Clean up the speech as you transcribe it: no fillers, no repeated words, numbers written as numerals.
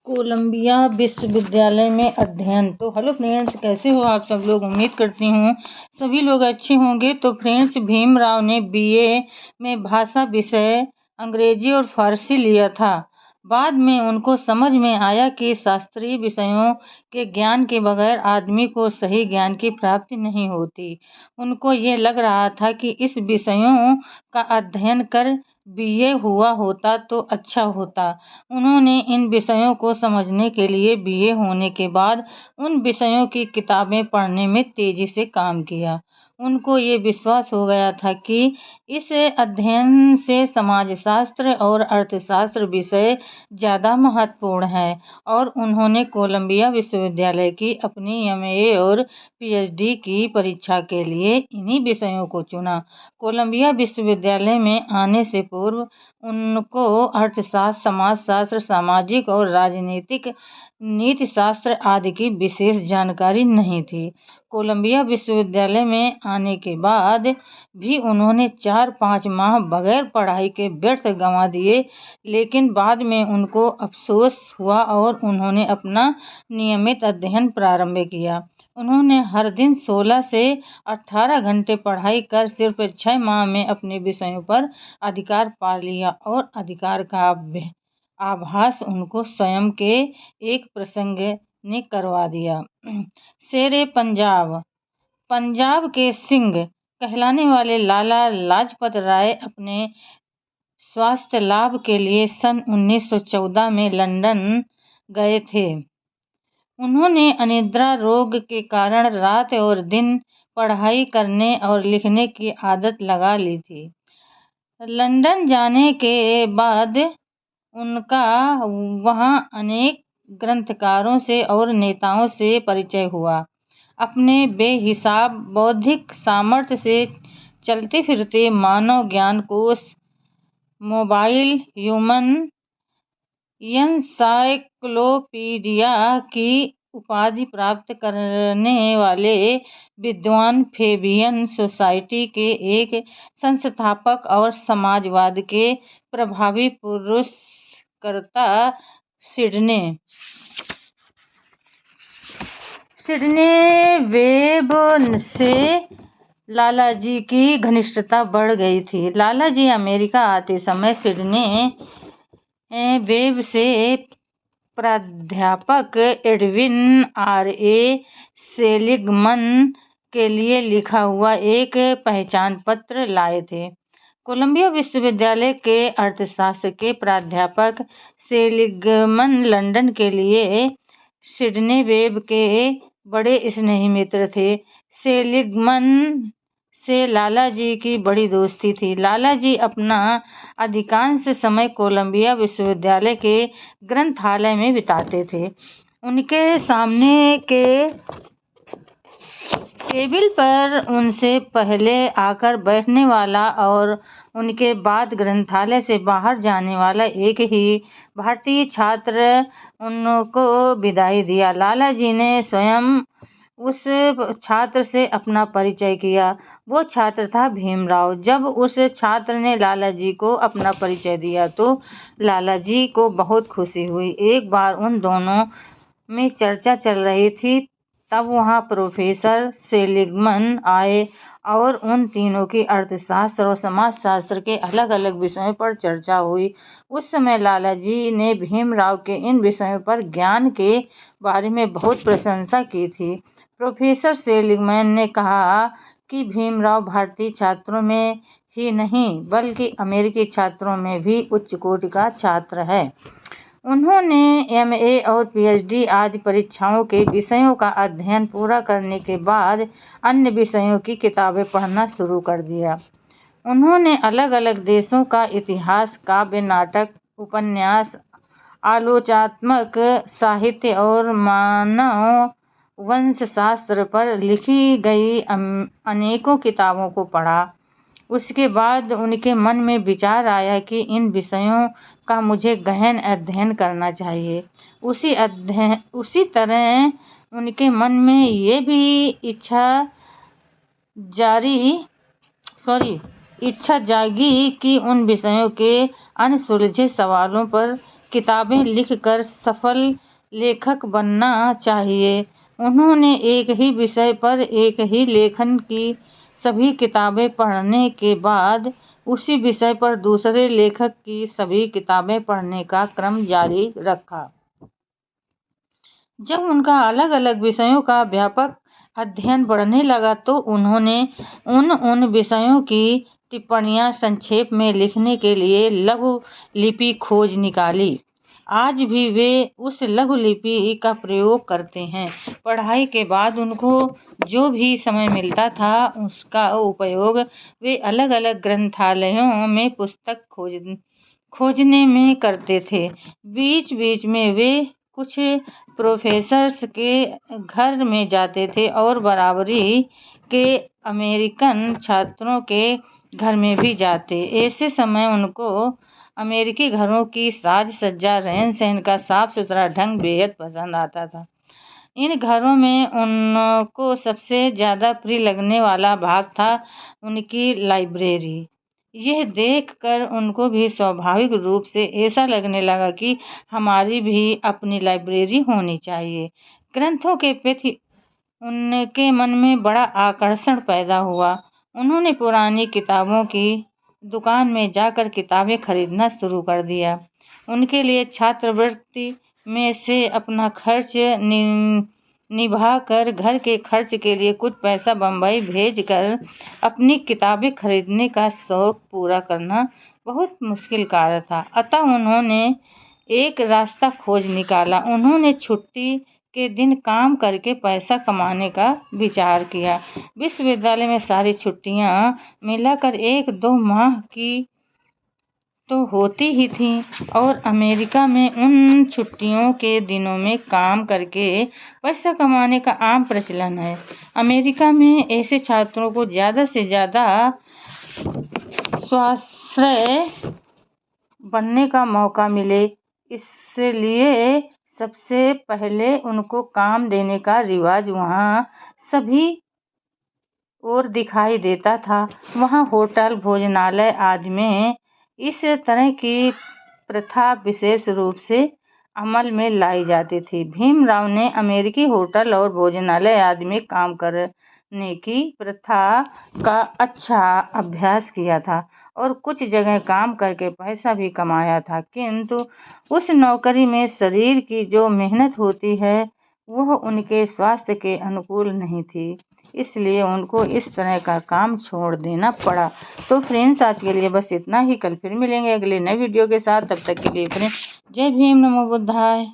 Colombia विश्वविद्यालय में अध्ययन। तो हेलो फ्रेंड्स, कैसे हो आप सब लोग। उम्मीद करती हूँ सभी लोग अच्छे होंगे। तो फ्रेंड्स, भीमराव ने बीए में भाषा विषय अंग्रेजी और फारसी लिया था। बाद में उनको समझ में आया कि शास्त्रीय विषयों के ज्ञान के बगैर आदमी को सही ज्ञान की प्राप्ति नहीं होती। उनको ये लग रहा था कि इस विषयों का अध्ययन कर बीए हुआ होता तो अच्छा होता। उन्होंने इन विषयों को समझने के लिए बीए होने के बाद उन विषयों की किताबें पढ़ने में तेजी से काम किया। उनको ये विश्वास हो गया था कि इस अध्ययन से समाजशास्त्र और अर्थशास्त्र विषय ज़्यादा महत्वपूर्ण है, और उन्होंने कोलंबिया विश्वविद्यालय की अपनी एमए और पीएचडी की परीक्षा के लिए इन्हीं विषयों को चुना। कोलंबिया विश्वविद्यालय में आने से पूर्व उनको अर्थशास्त्र, समाजशास्त्र, सामाजिक और राजनीतिक नीतिशास्त्र आदि की विशेष जानकारी नहीं थी। कोलंबिया विश्वविद्यालय में आने के बाद भी उन्होंने 4-5 माह बगैर पढ़ाई के व्यर्थ गंवा दिए, लेकिन बाद में उनको अफसोस हुआ और उन्होंने अपना नियमित अध्ययन प्रारंभ किया। उन्होंने हर दिन 16 से 18 घंटे पढ़ाई कर सिर्फ 6 माह में अपने विषयों पर अधिकार पा लिया, और अधिकार का आभास उनको स्वयं के एक प्रसंग ने करवा दिया। शेरे पंजाब। पंजाब के सिंह कहलाने वाले लाला लाजपत राय अपने स्वास्थ्य लाभ के लिए सन 1914 में लंदन गए थे। उन्होंने अनिद्रा रोग के कारण रात और दिन पढ़ाई करने और लिखने की आदत लगा ली थी। लंदन जाने के बाद उनका वहाँ अनेक ग्रंथकारों से और नेताओं से परिचय हुआ। अपने बेहिसाब बौद्धिक सामर्थ्य से चलते फिरते मानव ज्ञान कोश, मोबाइल ह्यूमन एनसाइक्लोपीडिया की उपाधि प्राप्त करने वाले विद्वान, फेबियन सोसाइटी के एक संस्थापक और समाजवाद के प्रभावी पुरस्कर्ता सिडने वेब से लालाजी की घनिष्ठता बढ़ गई थी। लालाजी अमेरिका आते समय सिडने वेब से प्राध्यापक एडविन आर.ए. सेलिगमन के लिए लिखा हुआ एक पहचान पत्र लाए थे। कोलंबिया विश्वविद्यालय के अर्थशास्त्र के प्राध्यापक सेलिगमन लंदन के लिए सिडने वेब के बड़े स्नेही मित्र थे। सेलिगमन से लालाजी की बड़ी दोस्ती थी। लालाजी अपना अधिकांश समय कोलंबिया विश्वविद्यालय के ग्रंथालय में बिताते थे। उनके सामने के टेबल पर उनसे पहले आकर बैठने वाला और उनके बाद ग्रंथालय से बाहर जाने वाला एक ही भारतीय छात्र उनको विदाई दिया। लालाजी ने स्वयं उस छात्र से अपना परिचय किया। वो छात्र था भीमराव। जब उस छात्र ने लालाजी को अपना परिचय दिया तो लालाजी को बहुत खुशी हुई। एक बार उन दोनों में चर्चा चल रही थी, तब वहाँ प्रोफेसर सेलिगमन आए और उन तीनों की अर्थशास्त्र और समाजशास्त्र के अलग अलग विषयों पर चर्चा हुई। उस समय लालाजी ने भीमराव के इन विषयों पर ज्ञान के बारे में बहुत प्रशंसा की थी। प्रोफेसर सेलिगमैन ने कहा कि भीमराव भारतीय छात्रों में ही नहीं बल्कि अमेरिकी छात्रों में भी उच्च कोटि का छात्र है। उन्होंने एमए और पीएचडी आदि परीक्षाओं के विषयों का अध्ययन पूरा करने के बाद अन्य विषयों की किताबें पढ़ना शुरू कर दिया। उन्होंने अलग अलग देशों का इतिहास, काव्य, नाटक, उपन्यास, आलोचनात्मक साहित्य और मानव वंशशास्त्र पर लिखी गई अनेकों किताबों को पढ़ा। उसके बाद उनके मन में विचार आया कि इन विषयों का मुझे गहन अध्ययन करना चाहिए। उसी तरह उनके मन में ये भी इच्छा जागी कि उन विषयों के अनसुलझे सवालों पर किताबें लिखकर सफल लेखक बनना चाहिए। उन्होंने एक ही विषय पर एक ही लेखन की सभी किताबें पढ़ने के बाद उसी विषय पर दूसरे लेखक की सभी किताबें पढ़ने का क्रम जारी रखा। जब उनका अलग अलग विषयों का व्यापक अध्ययन बढ़ने लगा तो उन्होंने उन विषयों की टिप्पणियां संक्षेप में लिखने के लिए लघु लिपि खोज निकाली। आज भी वे उस लघु लिपि का प्रयोग करते हैं। पढ़ाई के बाद उनको जो भी समय मिलता था उसका उपयोग वे अलग अलग ग्रंथालयों में पुस्तक खोजने में करते थे। बीच बीच में वे कुछ प्रोफेसर्स के घर में जाते थे और बराबरी के अमेरिकन छात्रों के घर में भी जाते। ऐसे समय उनको अमेरिकी घरों की साज सज्जा, रहन सहन का साफ सुथरा ढंग बेहद पसंद आता था। इन घरों में उनको सबसे ज़्यादा प्रिय लगने वाला भाग था उनकी लाइब्रेरी। यह देखकर उनको भी स्वाभाविक रूप से ऐसा लगने लगा कि हमारी भी अपनी लाइब्रेरी होनी चाहिए। ग्रंथों के प्रति उनके मन में बड़ा आकर्षण पैदा हुआ। उन्होंने पुरानी किताबों की दुकान में जाकर किताबें खरीदना शुरू कर दिया। उनके लिए छात्रवृत्ति में से अपना खर्च निभा कर घर के खर्च के लिए कुछ पैसा बम्बई भेजकर अपनी किताबें खरीदने का शौक पूरा करना बहुत मुश्किल कार्य था। अतः उन्होंने एक रास्ता खोज निकाला। उन्होंने छुट्टी के दिन काम करके पैसा कमाने का विचार किया। विश्वविद्यालय में सारी छुट्टियां मिलाकर 1-2 माह की तो होती ही थीं और अमेरिका में उन छुट्टियों के दिनों में काम करके पैसा कमाने का आम प्रचलन है। अमेरिका में ऐसे छात्रों को ज़्यादा से ज़्यादा स्वाश्रय बनने का मौका मिले, इसलिए सबसे पहले उनको काम देने का रिवाज वहाँ सभी और दिखाई देता था। वहाँ होटल, भोजनालय आदि में इस तरह की प्रथा विशेष रूप से अमल में लाई जाती थी। भीमराव ने अमेरिकी होटल और भोजनालय आदि में काम करने की प्रथा का अच्छा अभ्यास किया था और कुछ जगह काम करके पैसा भी कमाया था, किंतु उस नौकरी में शरीर की जो मेहनत होती है वह उनके स्वास्थ्य के अनुकूल नहीं थी, इसलिए उनको इस तरह का काम छोड़ देना पड़ा। तो फ्रेंड्स, आज के लिए बस इतना ही। कल फिर मिलेंगे अगले नए वीडियो के साथ। तब तक के लिए फ्रेंड्स, जय भीम, नमो बुद्धाय।